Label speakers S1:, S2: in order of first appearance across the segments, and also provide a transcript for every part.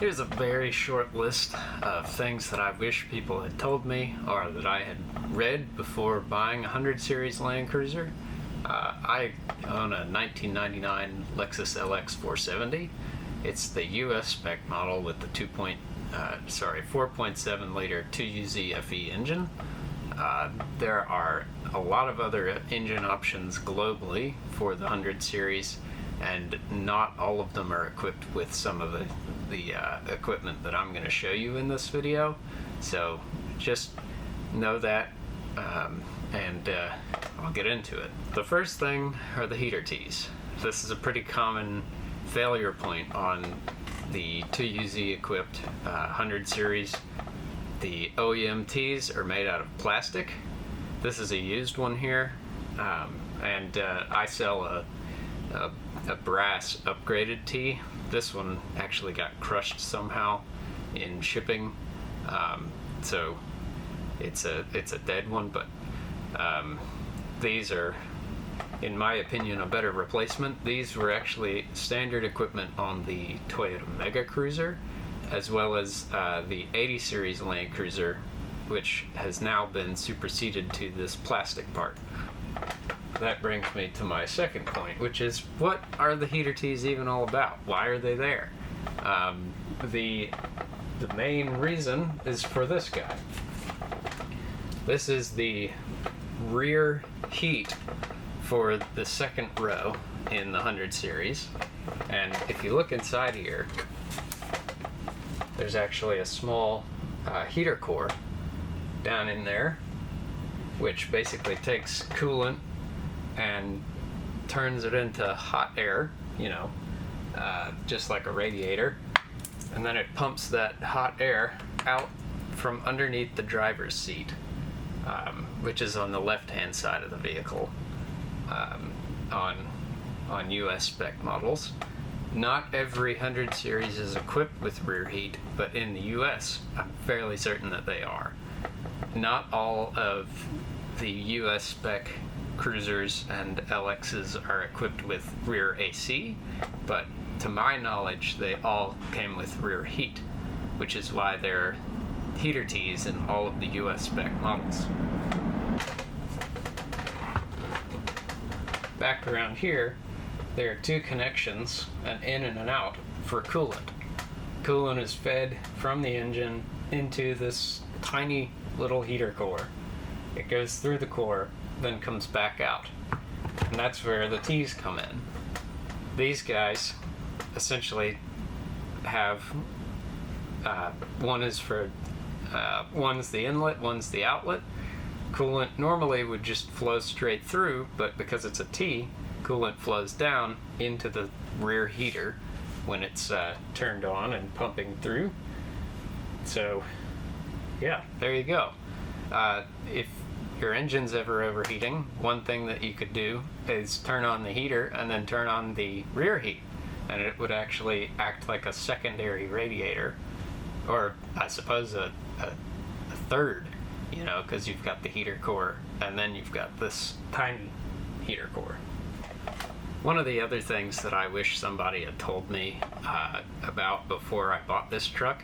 S1: Here's a very short list of things that I wish people had told me or that I had read before buying a 100 Series Land Cruiser. I own a 1999 Lexus LX470. It's the US spec model with the 4.7 liter 2UZ FE engine. There are a lot of other engine options globally for the 100 series, and not all of them are equipped with some of the equipment that I'm going to show you in this video. So just know that, and I'll get into it. The first thing are the heater tees. This is a pretty common failure point on the 2UZ equipped 100 series. The OEM tees are made out of plastic. This is a used one here, and I sell a brass upgraded tee. This one actually got crushed somehow in shipping, so it's a dead one, but these are, in my opinion, a better replacement. These were actually standard equipment on the Toyota Mega Cruiser, as well as the 80 series Land Cruiser, which has now been superseded to this plastic part. That brings me to my second point, which is, what are the heater tees even all about? Why are they there? The main reason is for this guy. This is the rear heat for the second row in the 100 series, and if you look inside here, there's actually a small heater core down in there, which basically takes coolant and turns it into hot air, just like a radiator, and then it pumps that hot air out from underneath the driver's seat, which is on the left-hand side of the vehicle on US spec models. Not every 100 series is equipped with rear heat, but in the US, I'm fairly certain that they are. Not all of the US spec cruisers and LXs are equipped with rear AC, but to my knowledge, they all came with rear heat, which is why they're heater tees in all of the US spec models. Back around here, there are two connections, an in and an out, for coolant. Coolant is fed from the engine into this tiny little heater core. It goes through the core, then comes back out. And that's where the tees come in. These guys essentially have, one's the inlet, one's the outlet. Coolant normally would just flow straight through, but because it's a T, coolant flows down into the rear heater when it's turned on and pumping through. So yeah, there you go. If your engine's ever overheating, one thing that you could do is turn on the heater and then turn on the rear heat, and it would actually act like a secondary radiator, or I suppose a third, because you've got the heater core and then you've got this tiny heater core. One of the other things that I wish somebody had told me about before I bought this truck,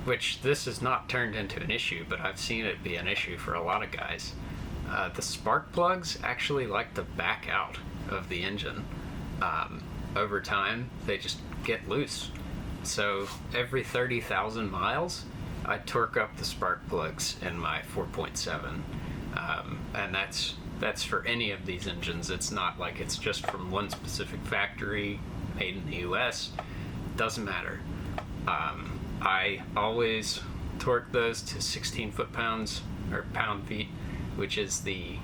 S1: which this has not turned into an issue, but I've seen it be an issue for a lot of guys. The spark plugs actually like to back out of the engine. Over time, they just get loose. So every 30,000 miles, I torque up the spark plugs in my 4.7, and that's for any of these engines. It's not like it's just from one specific factory made in the US. Doesn't matter. I always torque those to 16 foot-pounds or pound-feet, which is the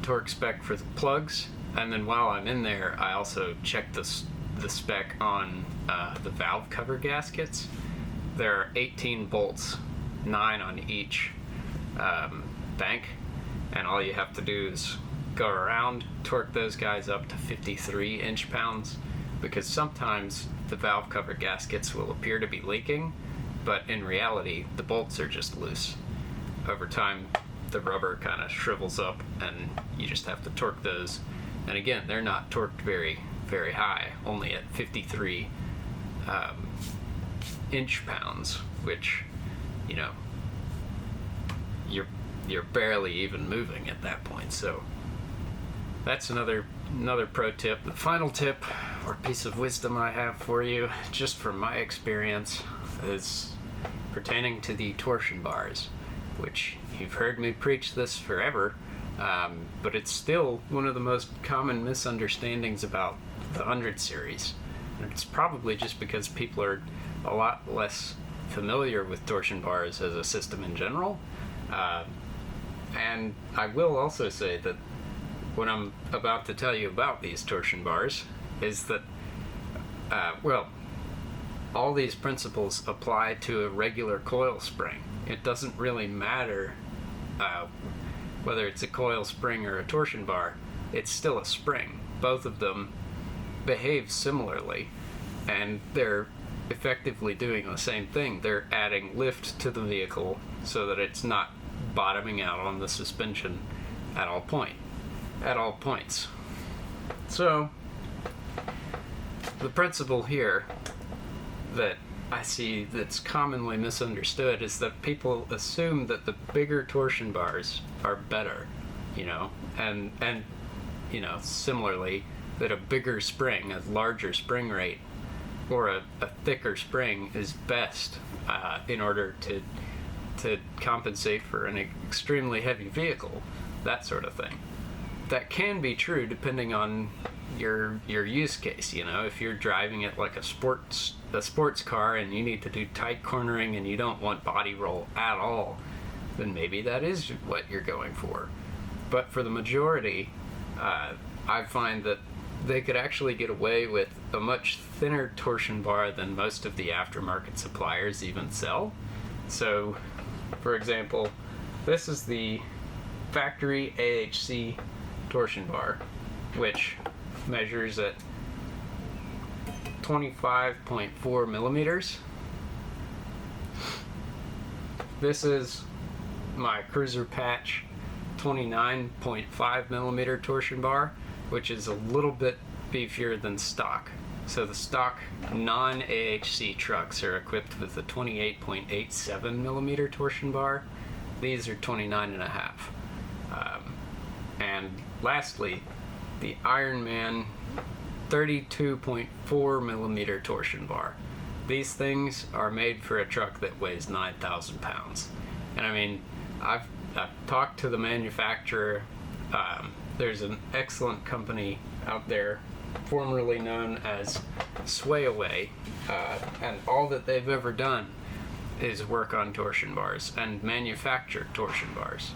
S1: torque spec for the plugs. And then while I'm in there, I also check the spec on the valve cover gaskets. There are 18 bolts, 9 on each bank, and all you have to do is go around, torque those guys up to 53 inch-pounds, because sometimes the valve cover gaskets will appear to be leaking, but in reality, the bolts are just loose. Over time, the rubber kind of shrivels up, and you just have to torque those. And again, they're not torqued very, very high, only at 53 inch-pounds, which, you know, you're barely even moving at that point. So that's another pro tip. The final tip or piece of wisdom I have for you, just from my experience, is pertaining to the torsion bars, which you've heard me preach this forever, but it's still one of the most common misunderstandings about the 100 series. And it's probably just because people are a lot less familiar with torsion bars as a system in general. And I will also say that what I'm about to tell you about these torsion bars is that, all these principles apply to a regular coil spring. It doesn't really matter whether it's a coil spring or a torsion bar. It's still a spring. Both of them behave similarly, and they're effectively doing the same thing. They're adding lift to the vehicle so that it's not bottoming out on the suspension at all points. So the principle here that I see that's commonly misunderstood is that people assume that the bigger torsion bars are better, and similarly, that a bigger spring, a larger spring rate, or a thicker spring is best in order to compensate for an extremely heavy vehicle, that sort of thing. That can be true depending on your use case. If you're driving it like a sports car and you need to do tight cornering and you don't want body roll at all, then maybe that is what you're going for. But for the majority, I find that they could actually get away with a much thinner torsion bar than most of the aftermarket suppliers even sell. So, for example, this is the factory AHC torsion bar, which measures at 25.4 millimeters. This is my Cruiser Patch 29.5 millimeter torsion bar, which is a little bit beefier than stock. So the stock non-AHC trucks are equipped with a 28.87 millimeter torsion bar. These are 29.5. And lastly, the Ironman 32.4 millimeter torsion bar. These things are made for a truck that weighs 9,000 pounds. And I mean, I've talked to the manufacturer. There's an excellent company out there, formerly known as Sway Away, and all that they've ever done is work on torsion bars and manufacture torsion bars.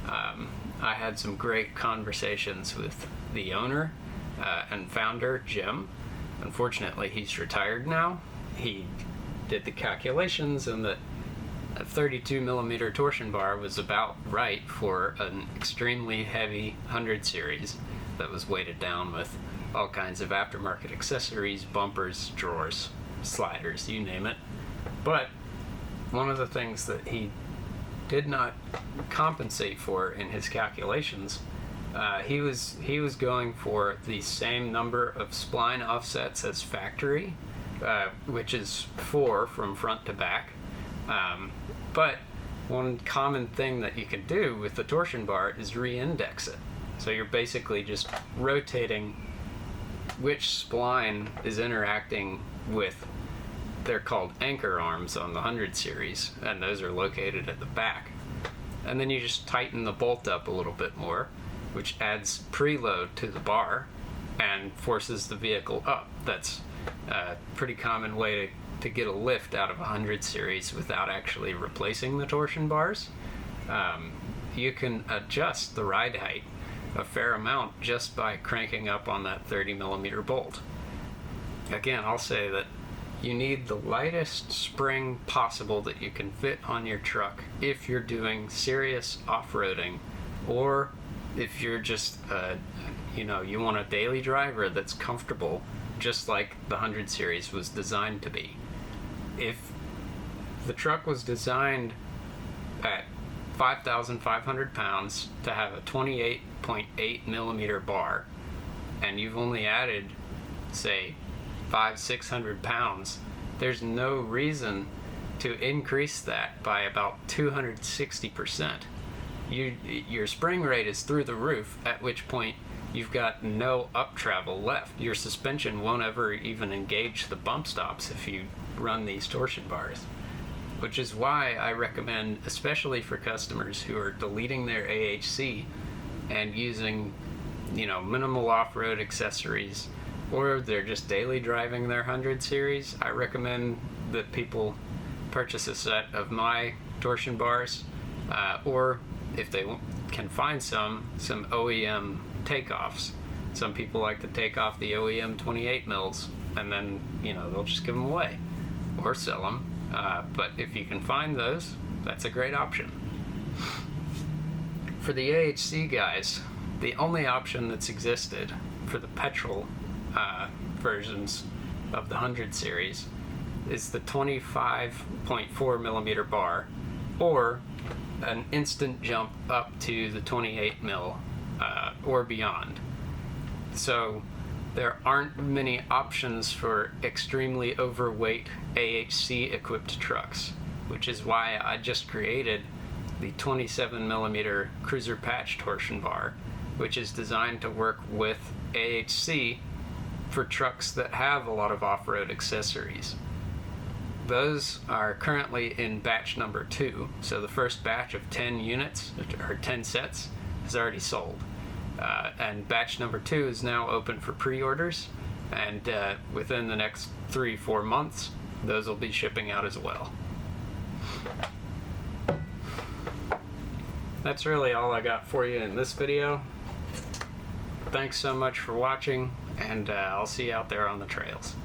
S1: I had some great conversations with the owner and founder, Jim. Unfortunately, he's retired now. He did the calculations, and that a 32 millimeter torsion bar was about right for an extremely heavy 100 series that was weighted down with all kinds of aftermarket accessories, bumpers, drawers, sliders, you name it. But one of the things that he did not compensate for in his calculations, he was going for the same number of spline offsets as factory, which is 4 from front to back. But one common thing that you can do with the torsion bar is re-index it. So you're basically just rotating which spline is interacting with, they're called anchor arms on the 100 series, and those are located at the back. And then you just tighten the bolt up a little bit more, which adds preload to the bar and forces the vehicle up. That's a pretty common way to get a lift out of a 100 series without actually replacing the torsion bars. You can adjust the ride height a fair amount just by cranking up on that 30 millimeter bolt. Again, I'll say that you need the lightest spring possible that you can fit on your truck if you're doing serious off-roading, or if you're just you want a daily driver that's comfortable, just like the 100 series was designed to be. If the truck was designed at 5,500 pounds to have a 28.8 millimeter bar, and you've only added, say, 500-600 pounds, there's no reason to increase that by about 260%. Your spring rate is through the roof, at which point you've got no up travel left. Your suspension won't ever even engage the bump stops if you run these torsion bars, which is why I recommend, especially for customers who are deleting their AHC and using, minimal off-road accessories, or they're just daily driving their 100 series, I recommend that people purchase a set of my torsion bars, or if they can find some OEM takeoffs. Some people like to take off the OEM 28 mils, and then they'll just give them away or sell them. But if you can find those, that's a great option. For the AHC guys, the only option that's existed for the petrol versions of the 100 series is the 25.4 millimeter bar, or an instant jump up to the 28 mil or beyond. So there aren't many options for extremely overweight AHC equipped trucks, which is why I just created the 27 millimeter cruiser patch torsion bar, which is designed to work with AHC for trucks that have a lot of off-road accessories. Those are currently in batch number 2, so the first batch of 10 units, or 10 sets, is already sold. And batch number 2 is now open for pre-orders, and within the next 3-4 months, those will be shipping out as well. That's really all I got for you in this video. Thanks so much for watching, and I'll see you out there on the trails.